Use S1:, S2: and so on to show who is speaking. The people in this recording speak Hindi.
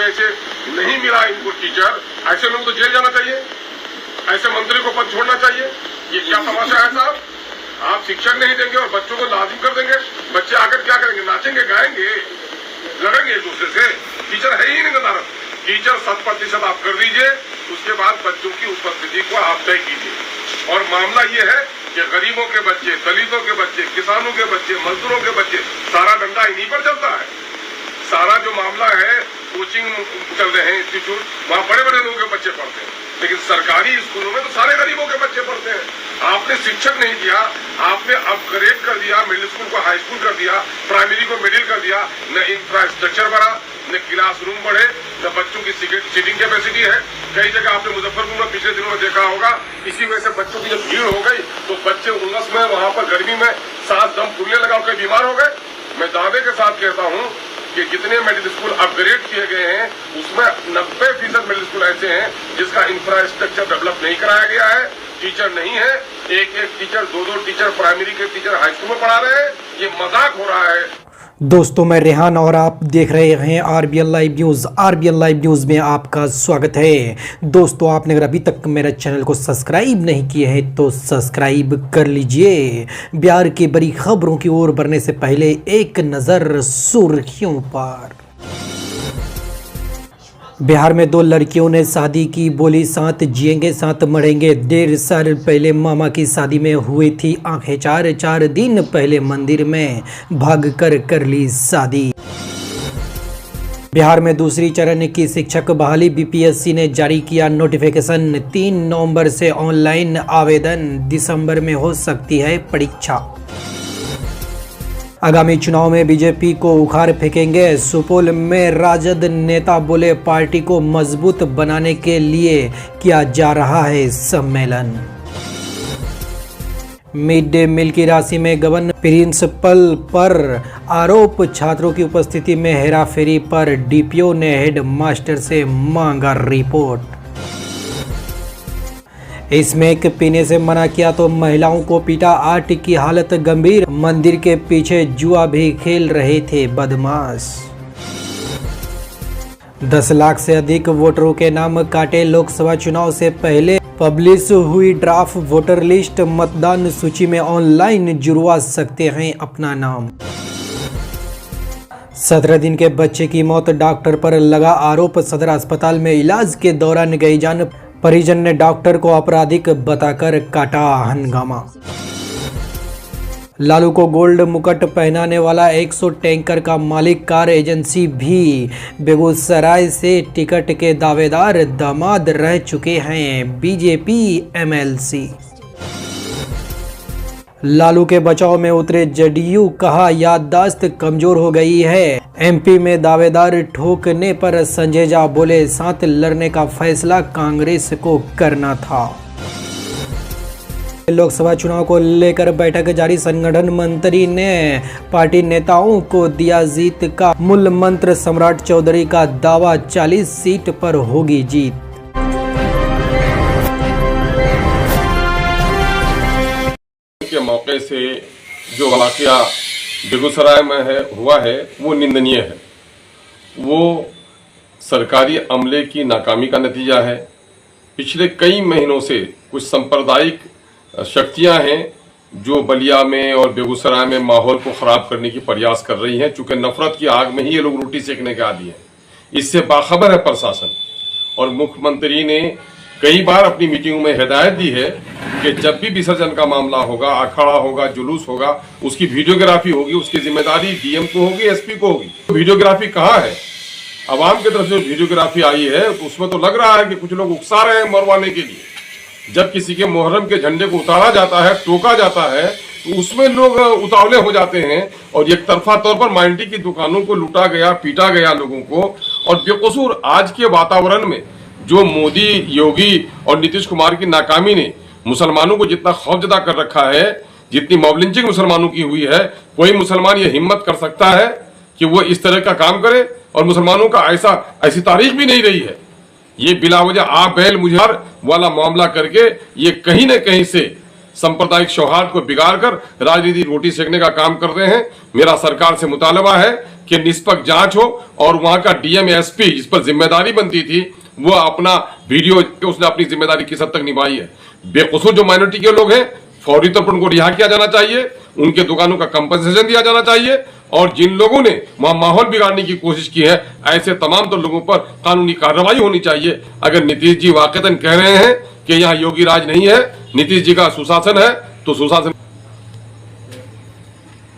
S1: वजह से नहीं मिला इनको टीचर, ऐसे लोग तो जेल जाना चाहिए, ऐसे मंत्री को पद छोड़ना चाहिए। ये क्या तमाशा है साहब? आप शिक्षक नहीं देंगे और बच्चों को लाजिम कर देंगे। बच्चे आकर क्या करेंगे? नाचेंगे, गाएंगे, लड़ेंगे एक दूसरे से। टीचर है ही नहीं नदारत। टीचर 100% आप कर दीजिए, उसके बाद बच्चों की उपस्थिति को आप तय कीजिए। और मामला ये है कि गरीबों के बच्चे, दलितों के बच्चे, किसानों के बच्चे, मजदूरों के बच्चे, सारा डंडा इन्हीं पर चलता है। सारा जो मामला है, कोचिंग चल रहे हैं इंस्टीट्यूट, वहाँ बड़े बड़े लोगों के बच्चे पढ़ते हैं, लेकिन सरकारी स्कूलों में तो सारे गरीबों के बच्चे पढ़ते हैं। आपने शिक्षक नहीं दिया, आपने अपग्रेड कर दिया, मिडिल स्कूल को हाई स्कूल कर दिया, प्राइमरी को मिडिल कर दिया, न इंफ्रास्ट्रक्चर बढ़ा, न क्लासरूम बढ़े, न बच्चों की सीटिंग कैपेसिटी है। कई जगह आपने मुजफ्फरपुर में पिछले दिनों में देखा होगा, इसी वजह से बच्चों की जब भीड़ हो गई तो बच्चे उमस में वहां पर गर्मी में सांस दम फूलने लगा, कई बीमार हो गए। मैं दावे के साथ कहता हूं कि जितने मिडिल स्कूल अपग्रेड किए गए हैं उसमें 90% मिडिल स्कूल ऐसे हैं जिसका इंफ्रास्ट्रक्चर डेवलप नहीं कराया गया है, टीचर नहीं है, एक टीचर, दो टीचर प्राइमरी के टीचर हाई स्कूल में पढ़ा रहे हैं। ये मजाक हो रहा है।
S2: दोस्तों, मैं रेहान और आप देख रहे हैं RBL live news. RBL live news में आपका स्वागत है। दोस्तों, आपने अगर अभी तक मेरे चैनल को सब्सक्राइब नहीं किए हैं तो सब्सक्राइब कर लीजिए। बिहार की बड़ी खबरों की ओर बढ़ने से पहले एक नज़र सुर्खियों पर। बिहार में 2 लड़कियों ने शादी की, बोली साथ जिएंगे साथ मरेंगे। 1.5 साल पहले मामा की शादी में हुई थी आंखें चार। 4 दिन पहले मंदिर में भाग कर ली शादी। बिहार में दूसरी चरण की शिक्षक बहाली, बीपीएससी ने जारी किया नोटिफिकेशन। 3 नवंबर से ऑनलाइन आवेदन, दिसंबर में हो सकती है परीक्षा। आगामी चुनाव में बीजेपी को उखाड़ फेंकेंगे, सुपौल में राजद नेता बोले पार्टी को मजबूत बनाने के लिए किया जा रहा है सम्मेलन। मिड डे मील की राशि में गबन, प्रिंसिपल पर आरोप, छात्रों की उपस्थिति में हेराफेरी पर डीपीओ ने हेड मास्टर से मांगा रिपोर्ट। स्मैक पीने से मना किया तो महिलाओं को पीटा, 8 की हालत गंभीर। मंदिर के पीछे जुआ भी खेल रहे थे बदमाश। 10 लाख से अधिक वोटरों के नाम काटे, लोकसभा चुनाव से पहले पब्लिश हुई ड्राफ्ट वोटर लिस्ट। मतदान सूची में ऑनलाइन जुड़वा सकते हैं अपना नाम। 17 दिन के बच्चे की मौत, डॉक्टर पर लगा आरोप। सदर अस्पताल में इलाज के दौरान गई जान, परिजन ने डॉक्टर को आपराधिक बताकर काटा हंगामा। लालू को गोल्ड मुकुट पहनाने वाला 100 टैंकर का मालिक, कार एजेंसी भी। बेगूसराय से टिकट के दावेदार दामाद रह चुके हैं बीजेपी एमएलसी। लालू के बचाव में उतरे जदयू, कहा याददाश्त कमजोर हो गई है। एमपी में दावेदार ठोकने पर संजय झा बोले साथ लड़ने का फैसला कांग्रेस को करना था। लोकसभा चुनाव को लेकर बैठक जारी, संगठन मंत्री ने पार्टी नेताओं को दिया जीत का मूल मंत्र। सम्राट चौधरी का दावा, 40 सीट पर होगी जीत।
S1: के मौके से जो वाकया बेगूसराय में हुआ है वो निंदनीय है। वो सरकारी अमले की नाकामी का नतीजा है। पिछले कई महीनों से कुछ सांप्रदायिक शक्तियां हैं जो बलिया में और बेगूसराय में माहौल को खराब करने की प्रयास कर रही हैं। चूंकि नफरत की आग में ही ये लोग रोटी सेकने के आदी हैं। इससे बाखबर है प्रशासन। और मुख्यमंत्री ने कई बार अपनी मीटिंग में हिदायत दी है कि जब भी विसर्जन का मामला होगा, अखाड़ा होगा, जुलूस होगा, उसकी वीडियोग्राफी होगी, उसकी जिम्मेदारी डीएम को होगी, एसपी को होगी। तो वीडियोग्राफी कहाँ है? आवाम की तरफ से वीडियोग्राफी आई है तो उसमें तो लग रहा है कि कुछ लोग उकसा रहे हैं मरवाने के लिए। जब किसी के मुहर्रम के झंडे को उतारा जाता है, टोका जाता है, तो उसमें लोग उतावले हो जाते हैं और एक तरफा तौर पर माइंडी की दुकानों को लूटा गया, पीटा गया लोगों को। और बेकसूर आज के वातावरण में जो मोदी, योगी और नीतीश कुमार की नाकामी ने मुसलमानों को जितना खौफजदा कर रखा है, जितनी मॉब लिंचिंग मुसलमानों की हुई है, कोई मुसलमान ये हिम्मत कर सकता है कि वो इस तरह का काम करे? और मुसलमानों का ऐसी तारीख भी नहीं रही है। ये बिला वजह आप बैल मुझार वाला मामला करके ये कहीं न कहीं से सांप्रदायिक सौहार्द को बिगाड़ कर राजनीति रोटी सेकने का काम कर रहे हैं। मेरा सरकार से मुतालबा है कि निष्पक्ष जांच हो और वहां का डीएम एसपी जिस पर जिम्मेदारी बनती थी वो अपना वीडियो उसने अपनी जिम्मेदारी किस हद तक निभाई है। बेकसूर जो माइनॉरिटी के लोग हैं फौरी तौर पर उनको रिहा किया जाना चाहिए, उनके दुकानों का कंपनसेशन दिया जाना चाहिए और जिन लोगों ने वहां माहौल बिगाड़ने की कोशिश की है ऐसे तमाम तो लोगों पर कानूनी कार्रवाई होनी चाहिए। अगर नीतीश जी वाकईतन कह रहे हैं कि यहाँ योगी राज नहीं है, नीतीश जी का सुशासन है, तो सुशासन